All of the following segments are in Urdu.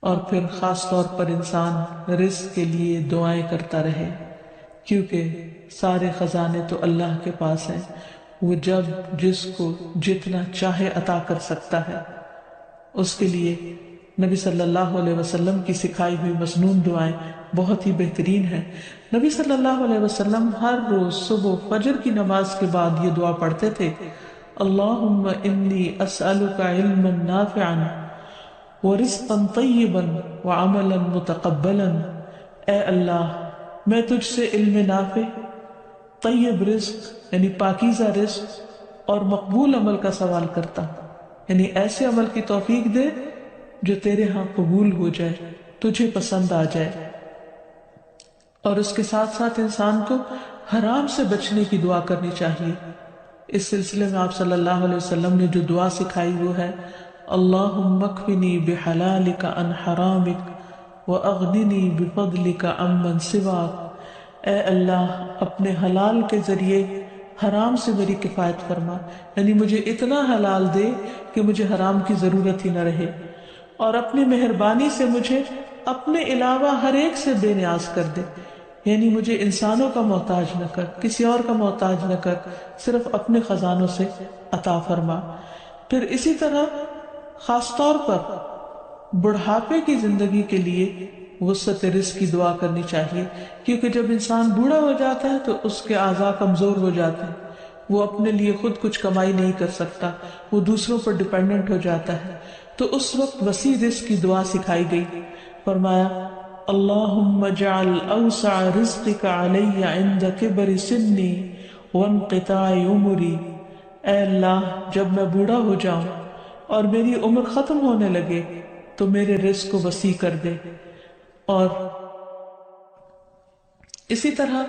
اور پھر خاص طور پر انسان رزق کے لیے دعائیں کرتا رہے، کیونکہ سارے خزانے تو اللہ کے پاس ہیں، وہ جب جس کو جتنا چاہے عطا کر سکتا ہے۔ اس کے لیے نبی صلی اللہ علیہ وسلم کی سکھائی ہوئی مسنون دعائیں بہت ہی بہترین ہیں۔ نبی صلی اللہ علیہ وسلم ہر روز صبح فجر کی نماز کے بعد یہ دعا پڑھتے تھے، اللہم انی اسألک علما نافعا ورزقا طیبا وعملا متقبلا۔ اے اللہ، میں تجھ سے علم نافع، طیب رزق یعنی پاکیزہ رزق اور مقبول عمل کا سوال کرتا ہوں، یعنی ایسے عمل کی توفیق دے جو تیرے ہاں قبول ہو جائے، تجھے پسند آ جائے۔ اور اس کے ساتھ ساتھ انسان کو حرام سے بچنے کی دعا کرنی چاہیے۔ اس سلسلے میں آپ صلی اللہ علیہ وسلم نے جو دعا سکھائی وہ ہے، اللہم اکفنی بحلالک عن حرامک واغننی بفضلک عمن سواک۔ اے اللہ، اپنے حلال کے ذریعے حرام سے میری کفایت فرما، یعنی مجھے اتنا حلال دے کہ مجھے حرام کی ضرورت ہی نہ رہے، اور اپنی مہربانی سے مجھے اپنے علاوہ ہر ایک سے بے نیاز کر دے، یعنی مجھے انسانوں کا محتاج نہ کر، کسی اور کا محتاج نہ کر، صرف اپنے خزانوں سے عطا فرما۔ پھر اسی طرح خاص طور پر بڑھاپے کی زندگی کے لیے وسعت رزق کی دعا کرنی چاہیے، کیونکہ جب انسان بوڑھا ہو جاتا ہے تو اس کے اعضاء کمزور ہو جاتے ہیں، وہ اپنے لیے خود کچھ کمائی نہیں کر سکتا، وہ دوسروں پر ڈیپینڈنٹ ہو جاتا ہے، تو اس وقت وسیع رزق کی دعا سکھائی گئی۔ فرمایا، اللہم اجعل اوسع رزقک علی عند کبر سنی وانقطاع عمری۔ اے اللہ، جب میں بوڑھا ہو جاؤں اور میری عمر ختم ہونے لگے تو میرے رزق کو وسیع کر دے۔ اور اسی طرح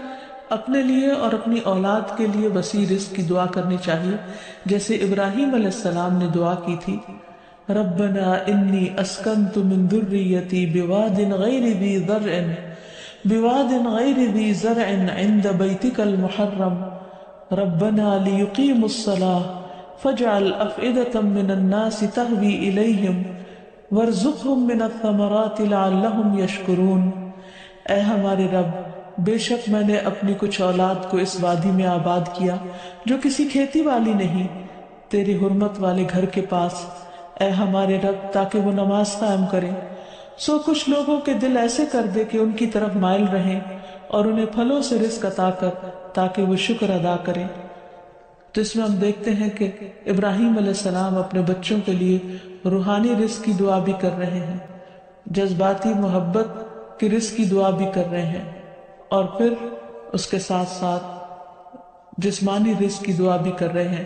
اپنے لیے اور اپنی اولاد کے لیے وسیع رزق کی دعا کرنی چاہیے، جیسے ابراہیم علیہ السلام نے دعا کی تھی، ربنا انی اسکنت من ذریتی بواد غیر ذی زرع عند بیتک المحرم ربنا لیقیموا الصلاة فاجعل افئدة من الناس تہوی الیہم وارزقہم من الثمرات لعلہم یشکرون۔ اے ہمارے رب، بے شک میں نے اپنی کچھ اولاد کو اس وادی میں آباد کیا جو کسی کھیتی والی نہیں، تیری حرمت والے گھر کے پاس، اے ہمارے رب، تاکہ وہ نماز قائم کریں۔ سو کچھ لوگوں کے دل ایسے کر دے کہ ان کی طرف مائل رہیں، اور انہیں پھلوں سے رزق عطا کر تاکہ وہ شکر ادا کریں۔ تو اس میں ہم دیکھتے ہیں کہ ابراہیم علیہ السلام اپنے بچوں کے لیے روحانی رزق کی دعا بھی کر رہے ہیں، جذباتی محبت کی رزق کی دعا بھی کر رہے ہیں، اور پھر اس کے ساتھ ساتھ جسمانی رزق کی دعا بھی کر رہے ہیں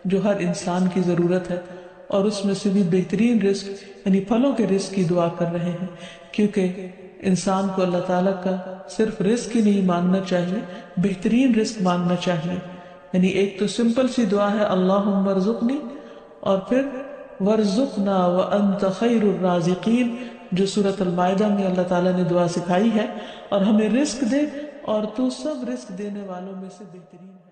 جو ہر انسان کی ضرورت ہے، اور اس میں سے بھی بہترین رزق یعنی پھلوں کے رزق کی دعا کر رہے ہیں، کیونکہ انسان کو اللہ تعالیٰ کا صرف رزق ہی نہیں مانگنا چاہیے، بہترین رزق مانگنا چاہیے۔ یعنی ایک تو سمپل سی دعا ہے اللہم ارزقنی، اور پھر ورزقنا وانت خیر الرازقین، جو سورۃ المائدہ میں اللہ تعالیٰ نے دعا سکھائی ہے، اور ہمیں رزق دے اور تو سب رزق دینے والوں میں سے بہترین ہے۔